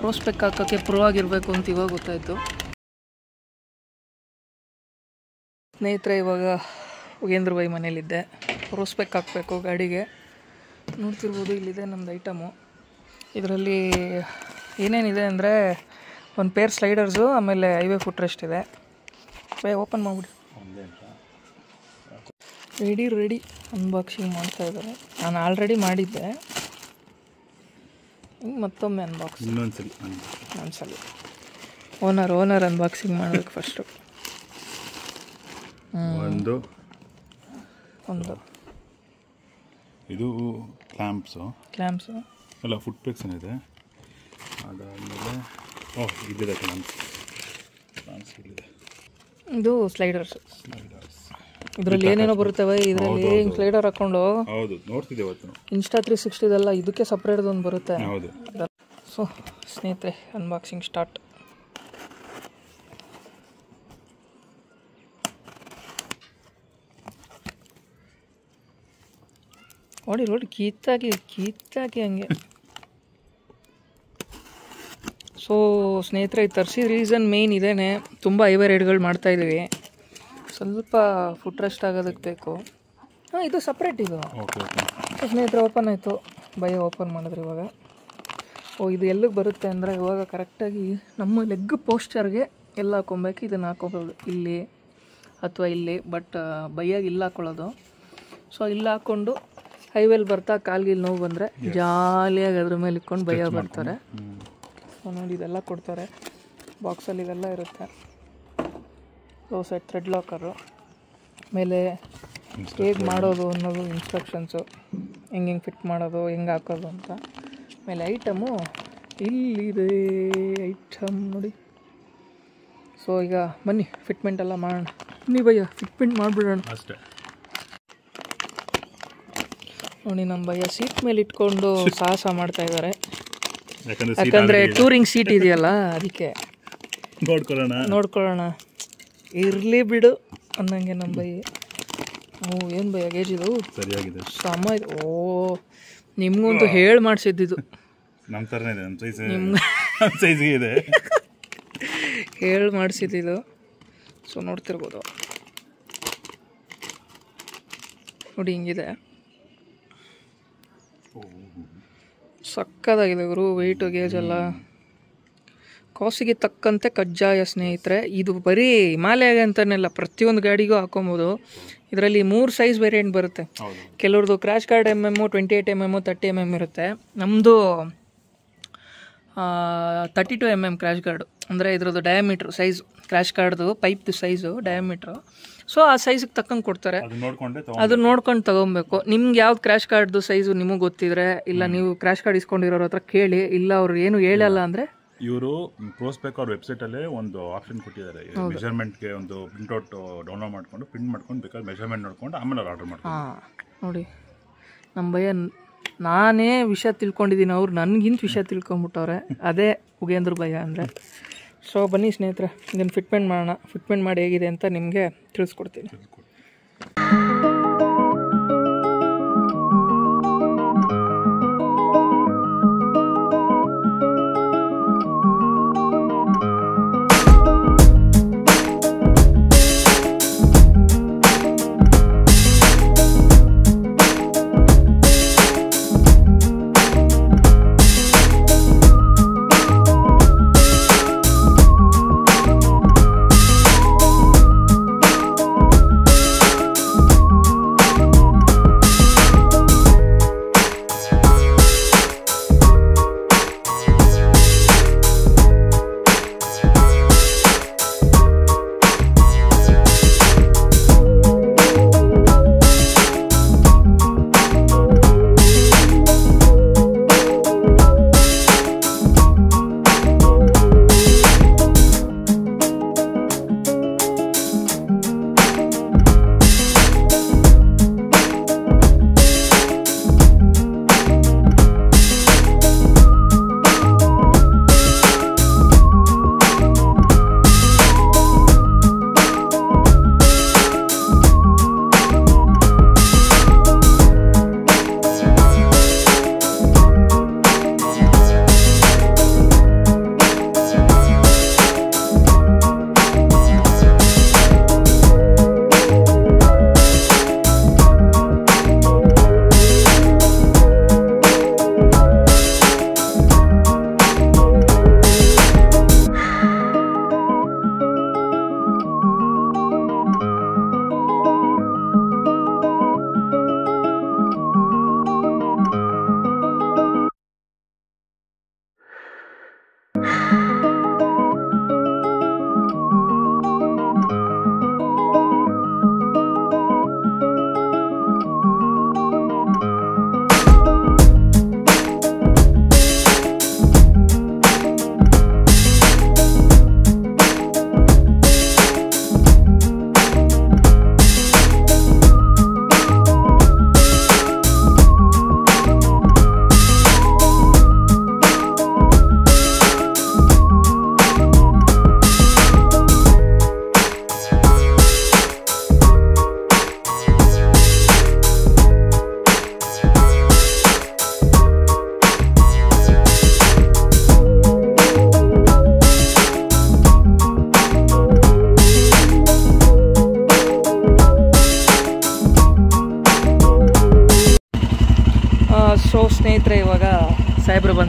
ಪ್ರೋಸ್ಪೆಕ್ ಹಾಕೋಕ್ಕೆ ಪ್ರೋ ಆಗಿರಬೇಕು ಅಂತ ಇವಾಗ ಗೊತ್ತಾಯಿತು. ಸ್ನೇಹಿತರೆ, ಇವಾಗ ಉಗೇಂದ್ರ ಭಾಯಿ ಮನೇಲಿದ್ದೆ. ಪ್ರೋಸ್ಪೆಕ್ ಹಾಕಬೇಕು ಗಾಡಿಗೆ. ನೋಡ್ತಿರ್ಬೋದು, ಇಲ್ಲಿದೆ ನಮ್ಮದು ಐಟಮು. ಇದರಲ್ಲಿ ಏನೇನಿದೆ ಅಂದರೆ ಒಂದು ಪೇರ್ ಸ್ಲೈಡರ್ಸು, ಆಮೇಲೆ ಹೈವೇ ಫುಟ್ ರೆಸ್ಟ್ ಇದೆ. ಓಪನ್ ಮಾಡಿಬಿಡಿ. ರೆಡಿ ಅನ್ಬಾಕ್ಸಿಂಗ್ ಮಾಡ್ತಾ ಇದ್ದಾರೆ. ನಾನು ಆಲ್ರೆಡಿ ಮಾಡಿದ್ದೆ, ಹಿಂಗೆ ಮತ್ತೊಮ್ಮೆ ಅನ್ಬಾಕ್ಸಿಂಗ್ ಇನ್ನೊಂದ್ಸಲಿ ಓನರ್ ಅನ್ಬಾಕ್ಸಿಂಗ್ ಮಾಡಬೇಕು ಫಸ್ಟು. ಒಂದು ಇದು ಕ್ಲ್ಯಾಂಪ್ಸು ಎಲ್ಲ ಫುಟ್ ಪೆಕ್ಸ್ ಏನಿದೆ. ಅದಾದಮೇಲೆ ಇಲ್ಲಿದೆ ಕ್ಲ್ಯಾಂಪ್ಸ್ ಇಲ್ಲಿದೆ. ಇದು ಸ್ಲೈಡರ್ಸ್. ಇದರಲ್ಲಿ ಏನೇನೋ ಬರುತ್ತವೆ. ಇದರಲ್ಲಿ ಹಿಂಗೆ ಸ್ಲೈಡರ್ ಹಾಕೊಂಡು ಹೌದು ನೋಡ್ತಿದ್ದೆ ಇನ್ಸ್ಟಾ 360 ಇದಕ್ಕೆ ಸಪ್ರೇಟ್ ಒಂದು ಬರುತ್ತೆ. ಹೌದು. ಸೊ ಸ್ನೇಹಿತರೆ, ಅನ್ಬಾಕ್ಸಿಂಗ್ ಸ್ಟಾರ್ಟ್. ನೋಡಿ ಕೀತ್ತಾಗಿ ಹಂಗೆ. ಸೊ ಸ್ನೇಹಿತರೆ, ಇದು ತರಿಸಿದ ರೀಸನ್ ಮೇಯ್ನ್ ಇದೇನೆ. ತುಂಬ ಹೈವೇ ರೈಡ್ಗಳು ಮಾಡ್ತಾಯಿದ್ದೀವಿ, ಸ್ವಲ್ಪ ಫುಟ್ ರೆಸ್ಟ್ ಆಗೋದಕ್ಕೆ ಬೇಕು. ಇದು ಸಪ್ರೇಟ್ ಇದು. ಸೊ ಸ್ನೇಹಿತರೆ, ಓಪನ್ ಆಯಿತು. ಭಯ ಓಪನ್ ಮಾಡಿದ್ರೆ ಇವಾಗ ಇದು ಎಲ್ಲಿಗೆ ಬರುತ್ತೆ ಅಂದರೆ, ಇವಾಗ ಕರೆಕ್ಟಾಗಿ ನಮ್ಮ ಲೆಗ್ ಪೋಸ್ಚರ್ಗೆ ಎಲ್ಲ ಹಾಕೊಬೇಕು. ಇದನ್ನು ಹಾಕೋಬೋದು ಇಲ್ಲಿ ಅಥವಾ ಇಲ್ಲಿ, ಬಟ್ ಬೈಯಾಗಿ ಇಲ್ಲಿ ಹಾಕ್ಕೊಳ್ಳೋದು. ಸೊ ಇಲ್ಲಿ ಹಾಕ್ಕೊಂಡು ಹೈವೇಲಿ ಬರ್ತಾ ಕಾಲ್ಗಿಲ್ ನೋವು ಬಂದರೆ ಜಾಲಿಯಾಗಿ ಅದ್ರ ಮೇಲೆ ಇಟ್ಕೊಂಡು ಬೈಯ ಬರ್ತಾರೆ. ಸೊ ನೋಡಿ, ಇದೆಲ್ಲ ಕೊಡ್ತಾರೆ ಬಾಕ್ಸಲ್ಲಿ, ಇದೆಲ್ಲ ಇರುತ್ತೆ. ಸೈಡ್ ಥ್ರೆಡ್ ಲಾಕರು, ಮೇಲೆ ಹೇಗೆ ಮಾಡೋದು ಅನ್ನೋದು ಇನ್ಸ್ಟ್ರಕ್ಷನ್ಸು, ಹೆಂಗೆ ಫಿಟ್ ಮಾಡೋದು, ಹೆಂಗೆ ಹಾಕೋದು ಅಂತ. ಆಮೇಲೆ ಐಟಮು ಇಲ್ಲಿದೆ, ಐಟಮ್ ನೋಡಿ. ಸೊ ಈಗ ಬನ್ನಿ ಫಿಟ್ಮೆಂಟ್ ಎಲ್ಲ ಮಾಡೋಣ. ಬನ್ನಿ ಭಯ್ಯ, ಫಿಟ್ಮೆಂಟ್ ಮಾಡಿಬಿಡೋಣ ಅಷ್ಟೇ. ನೋಡಿ, ನಮ್ಮ ಭಯ್ಯ ಸೀಟ್ ಮೇಲೆ ಇಟ್ಕೊಂಡು ಸಾಹಸ ಮಾಡ್ತಾ ಇದ್ದಾರೆ. ಯಾಕಂದರೆ ಟೂರಿಂಗ್ ಸೀಟ್ ಇದೆಯಲ್ಲ, ಅದಕ್ಕೆ ನೋಡ್ಕೊಳ್ಳೋಣ. ಇರಲಿ ಬಿಡು ಅನ್ನಂಗೆ ನಮ್ಮ ಭಯ್ಯ. ಏನು ಭಯ್ಯ ಗೇಜ್ ಇದು ಸರಿಯಾಗಿದೆ, ಸಮ ಇದು. ನಿಮ್ಗಂತೂ ಹೇಳಿ ಮಾಡಿಸಿದ್ದು ನಮ್ಮ ಥರನೇ ಇದೆ, ನಮ್ಮ ಸೈಜ್ಗೆ ಇದೆ, ಹೇಳಿ ಮಾಡಿಸಿದ್ದು. ಸೊ ನೋಡ್ತಿರ್ಬೋದು ನೋಡಿ, ಹಿಂಗಿದೆ. ಸಕ್ಕದಾಗಿದೆ ಗುರು, ವೆಯ್ಟು ಗೇಜ್ ಎಲ್ಲ ಕಾಸಿಗೆ ತಕ್ಕಂತೆ ಕಜ್ಜಾಯ ಸ್ನೇಹಿತರೆ. ಇದು ಬರೀ ಹಿಮಾಲಯ ಅಂತನೆಲ್ಲ, ಪ್ರತಿಯೊಂದು ಗಾಡಿಗೂ ಹಾಕೊಬೋದು. ಇದರಲ್ಲಿ 3 ಸೈಜ್ ವೇರಿಯಂಟ್ ಬರುತ್ತೆ. ಕೆಲವ್ರದ್ದು crash guard MM 28 mm 30 mm ಇರುತ್ತೆ. ನಮ್ಮದು 32 mm ಕ್ರ್ಯಾಶ್ ಗಾರ್ಡು. ಅಂದರೆ ಇದ್ರದ್ದು ಡಯಾಮೀಟ್ರು ಸೈಜು, ಕ್ರ್ಯಾಶ್ ಗಾರ್ಡ್ದು ಪೈಪ್ದು ಸೈಜು ಡಯಾಮೀಟ್ರು. ಸೊ ಆ ಸೈಜಿಗೆ ತಕ್ಕಂಗೆ ಕೊಡ್ತಾರೆ. ಅದನ್ನ ನೋಡ್ಕೊಂಡು ತೊಗೊಬೇಕು. ನಿಮ್ಗೆ ಯಾವ್ದು ಕ್ರ್ಯಾಶ್ ಕಾರ್ಡ್ದು ಸೈಜು ನಿಮಗೆ ಗೊತ್ತಿದ್ರೆ, ಇಲ್ಲ ನೀವು ಕ್ರ್ಯಾಶ್ ಕಾರ್ಡ್ ಇಸ್ಕೊಂಡಿರೋರ ಹತ್ರ ಕೇಳಿ, ಇಲ್ಲ ಅವ್ರು ಏನು ಹೇಳಲ್ಲ ಅಂದರೆ ಇವರು ಪ್ರೋಸ್ಪೆಕ್ ಅವ್ರ ವೆಬ್ಸೈಟಲ್ಲೇ ಒಂದು ಆಪ್ಷನ್ ಕೊಟ್ಟಿದ್ದಾರೆ. ಮೆಜರ್ಮೆಂಟ್ಗೆ ಒಂದು ಪ್ರಿಂಟ್ಔಟ್ ಡೌನ್ಲೋಡ್ ಮಾಡ್ಕೊಂಡು ಪ್ರಿಂಟ್ ಮಾಡ್ಕೊಂಡು ಬೇಕಾದ್ರೆ ಮೆಜರ್ಮೆಂಟ್ ನೋಡ್ಕೊಂಡು ಆಮೇಲೆ ಅವ್ರು ಆರ್ಡರ್ ಮಾಡ್ಕೊಂಡು. ನೋಡಿ, ನಮ್ಮ ಭಯ ನಾನೇ ವಿಷಯ ತಿಳ್ಕೊಂಡಿದ್ದೀನಿ, ಅವ್ರು ನನಗಿಂತ ವಿಷಯ ತಿಳ್ಕೊಂಬಿಟ್ಟವ್ರೆ. ಅದೇ ಉಗೇಂದ್ರ ಭಯ ಅಂದರೆ. ಸೊ ಬನ್ನಿ ಸ್ನೇಹಿತರೆ, ಇದನ್ನು ಫಿಟ್ಮೆಂಟ್ ಮಾಡೋಣ. ಫಿಟ್ಮೆಂಟ್ ಮಾಡಿ ಹೇಗಿದೆ ಅಂತ ನಿಮಗೆ ತಿಳಿಸ್ಕೊಡ್ತೀನಿ.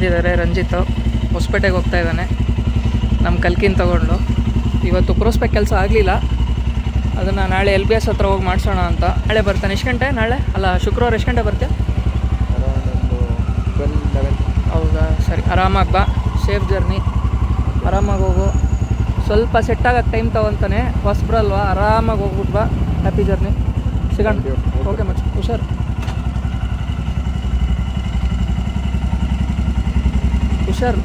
ಬಂದಿದ್ದಾರೆ ರಂಜಿತ್, ಹೊಸಪೇಟೆಗೆ ಹೋಗ್ತಾ ಇದ್ದಾನೆ ನಮ್ಮ ಕಲ್ಕಿನ ತೊಗೊಂಡು. ಇವತ್ತು ಪ್ರೋಸ್ಪೆಕ್ಟ್ ಕೆಲಸ ಆಗಲಿಲ್ಲ, ಅದನ್ನು ನಾಳೆ LBS ಹತ್ರ ಹೋಗಿ ಮಾಡಿಸೋಣ ಅಂತ. ನಾಳೆ ಬರ್ತಾನೆ. ಎಷ್ಟು ಗಂಟೆ ನಾಳೆ? ಅಲ್ಲ, ಶುಕ್ರವಾರ ಎಷ್ಟು ಗಂಟೆ ಬರ್ತೀಯ? ಹೌದಾ, ಸರಿ. ಆರಾಮಾಗಿ ಬಾ, ಸೇಫ್ ಜರ್ನಿ, ಆರಾಮಾಗಿ ಹೋಗು. ಸ್ವಲ್ಪ ಸೆಟ್ ಆಗೋಕ್ಕೆ ಟೈಮ್ ತೊಗೊತಾನೆ, ಹೊಸಬ್ರಲ್ವಾ, ಆರಾಮಾಗಿ ಹೋಗ್ಬಿಟ್ಟು ಬಾ. ಹ್ಯಾಪಿ ಜರ್ನಿ, ಸಿಗೋಣ. ಓಕೆ ಮಚ್ಚ, ಹುಷಾರು ಹುಷಾರು,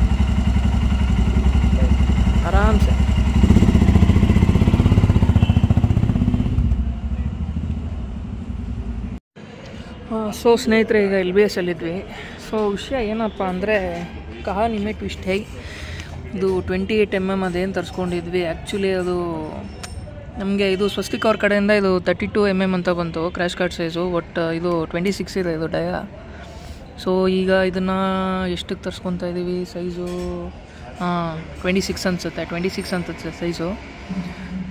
ಆರಾಮ್ಸೆ. ಸೊ ಸ್ನೇಹಿತರೆ, ಈಗ LBS ಅಲ್ಲಿದ್ವಿ. ಸೊ ವಿಷಯ ಏನಪ್ಪ ಅಂದರೆ, ಕಹಾನಿ ಮೇ ಟ್ವಿಸ್ಟ್ ಹೈ. ಇದು 28 mm ಅದೇನು ತರಿಸ್ಕೊಂಡಿದ್ವಿ. ಆ್ಯಕ್ಚುಲಿ ಅದು ನಮಗೆ ಇದು ಸ್ವಸ್ತಿಕ್ ಅವ್ರ ಕಡೆಯಿಂದ ಇದು 32 mm ಅಂತ ಬಂತು ಕ್ರ್ಯಾಶ್ ಕಾರ್ಡ್ ಸೈಜು. ಬಟ್ ಇದು 26 ಇದೆ ಇದು ಡಯ. ಸೊ ಈಗ ಇದನ್ನು ಎಷ್ಟಕ್ಕೆ ತರಿಸ್ಕೊತಾ ಇದ್ದೀವಿ? ಸೈಜು 26 ಅನಿಸುತ್ತೆ, 26 ಅನ್ಸುತ್ತೆ ಸೈಜು.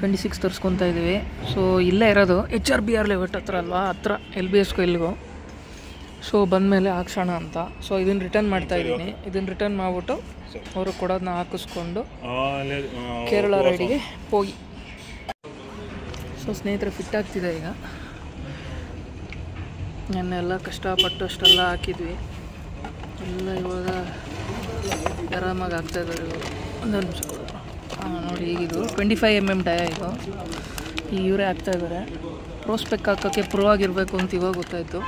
26 ತರಿಸ್ಕೊತಾ ಇದ್ದೀವಿ. ಸೊ ಇಲ್ಲೇ ಇರೋದು HRBR ಲೇಔಟ್ ಹತ್ರ ಅಲ್ವಾ, ಹತ್ರ LBSಗೂ ಇಲ್ಲಿಗೂ. ಸೊ ಬಂದಮೇಲೆ ಹಾಕ್ಸೋಣ ಅಂತ. ಸೊ ಇದನ್ನು ರಿಟರ್ನ್ ಮಾಡ್ತಾಯಿದ್ದೀನಿ. ಇದನ್ನು ರಿಟರ್ನ್ ಮಾಡಿಬಿಟ್ಟು ಅವರು ಕೊಡೋದನ್ನ ಹಾಕಿಸ್ಕೊಂಡು ಕೇರಳ ರೈಡಿಗೆ ಹೋಗಿ. ಸೊ ಸ್ನೇಹಿತರೆ, ಫಿಟ್ ಆಗ್ತಿದೆ ಈಗ. ನೆನ್ನೆಲ್ಲ ಕಷ್ಟಪಟ್ಟು ಅಷ್ಟೆಲ್ಲ ಹಾಕಿದ್ವಿ, ಎಲ್ಲ ಇವಾಗ ಆರಾಮಾಗಿ ಆಗ್ತಾಯಿದ್ದಾರೆ. ಒಂದು ನಿಮಿಷ ನೋಡಿ, ಈಗಿದು 25 mm ಡಯ ಇದು. ಈಗ ಇವರೇ ಹಾಕ್ತಾಯಿದ್ದಾರೆ. ಪ್ರೋಸ್ಪೆಕ್ ಹಾಕೋಕ್ಕೆ ಪ್ರೋ ಆಗಿರಬೇಕು ಅಂತ ಇವಾಗ ಗೊತ್ತಾಯಿತು.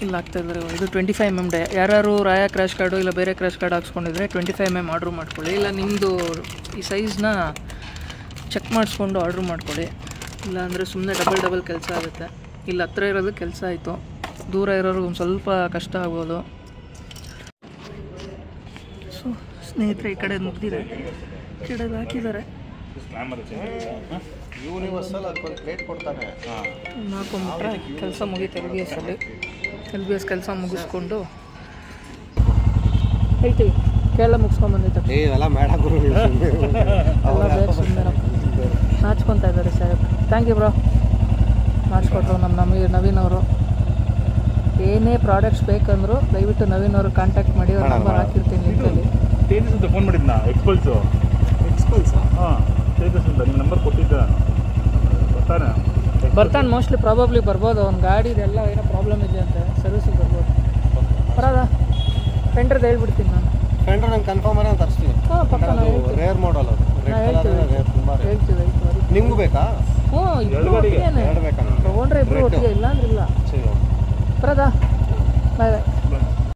ಇಲ್ಲ ಹಾಕ್ತಾಯಿದ್ದಾರೆ. ಇದು 25 mm ಡಯ. ಯಾರು ರಾಯ ಕ್ರ್ಯಾಶ್ ಕಾರ್ಡು ಇಲ್ಲ ಬೇರೆ ಕ್ರ್ಯಾಶ್ ಕಾರ್ಡ್ ಹಾಕ್ಸ್ಕೊಂಡಿದ್ರೆ 25 mm ಆರ್ಡ್ರ್ ಮಾಡ್ಕೊಳ್ಳಿ. ಇಲ್ಲ ನಿಮ್ಮದು ಈ ಸೈಜ್ನ ಚೆಕ್ ಮಾಡಿಸ್ಕೊಂಡು ಆರ್ಡ್ರ್ ಮಾಡ್ಕೊಳ್ಳಿ. ಇಲ್ಲಾಂದರೆ ಸುಮ್ಮನೆ ಡಬಲ್ ಕೆಲಸ ಆಗುತ್ತೆ. ಇಲ್ಲಿ ಹತ್ರ ಇರೋದು ಕೆಲಸ ಆಯಿತು, ದೂರ ಇರೋರು ಒಂದು ಸ್ವಲ್ಪ ಕಷ್ಟ ಆಗ್ಬೋದು. ಸೊ ಸ್ನೇಹಿತರೆ, ಈ ಕಡೆ ಮುಗ್ದಿದೆ, ಈ ಕಡೆ ಹಾಕಿದ್ದಾರೆ. ಹಾಕೊಂಬಿಟ್ರೆ ಕೆಲಸ ಮುಗೀತು. LBS ಕೆಲಸ ಮುಗಿಸ್ಕೊಂಡು ಹೇಳ್ತೀವಿ. ಕೇರಳ ಮುಗಿಸ್ಕೊಂಡ್ಬಂದಿತ್ತು ಎಲ್ಲ ಬೇಕು. ಸುಮ್ಮನೆ ನಾಚ್ಕೊತಾ ಇದ್ದಾರೆ ಸಾಹೇಬ್. ಥ್ಯಾಂಕ್ ಯು ಬ್ರೋ, ಮಾಡಿಸ್ಕೊಟ್ರು ನಮ್ಮ ನವೀನ್ ಅವರು. ಏನೇ ಪ್ರಾಡಕ್ಟ್ಸ್ ಬೇಕಂದ್ರು ದಯವಿಟ್ಟು ನವೀನ್ ಅವರು ಕಾಂಟ್ಯಾಕ್ಟ್ ಮಾಡಿ. ಅವ್ರ ನಂಬರ್ ಹಾಕಿರ್ತೀನಿ ಲಿಂಕಲ್ಲಿ. ಫೋನ್ ಮಾಡಿದ್ನಾ? ಎಕ್ಸ್ಪಲ್ಸ್ ಹಾಂ, ನಿಮ್ಮ ನಂಬರ್ ಕೊಟ್ಟಿದ್ದೆ. ಬರ್ತಾನೆ ಮೋಸ್ಟ್ಲಿ, ಪ್ರಾಬಬ್ಲಿ ಬರ್ಬೋದು. ಅವ್ನ ಗಾಡಿದೆಲ್ಲ ಏನೋ ಪ್ರಾಬ್ಲಮ್ ಇದೆ ಅಂತ, ಸರ್ವಿಸಿಗೆ ಬರ್ಬೋದು. ಬರೋದಾ? ಫೆಂಡ್ರದ್ದು ಹೇಳ್ಬಿಡ್ತೀನಿ ನಾನು. ಫೆಂಡ್ರ್ ನಂಗೆ ಕನ್ಫರ್ಮ್ ಆಗಿ ತರಿಸ್ತೀನಿ. ಹಾಂ, ಪಕ್ಕ ರೇರ್ ಮಾಡಲ್ ಅದು. ಹೇಳ್ತೀವಿ. ನಿಮಗೂ ಬೇಕಾ? ಹ್ಞೂ, ಎರಡು ಬೇಕಾ? ತೊಗೊಂಡ್ರೆ ಇಬ್ಬರು ಒಟ್ಟಿಗೆ, ಇಲ್ಲ ಅಂದ್ರೆ ಇಲ್ಲ. ಬರೋದಾ? ಬಾಯ್ ಬಾಯ್.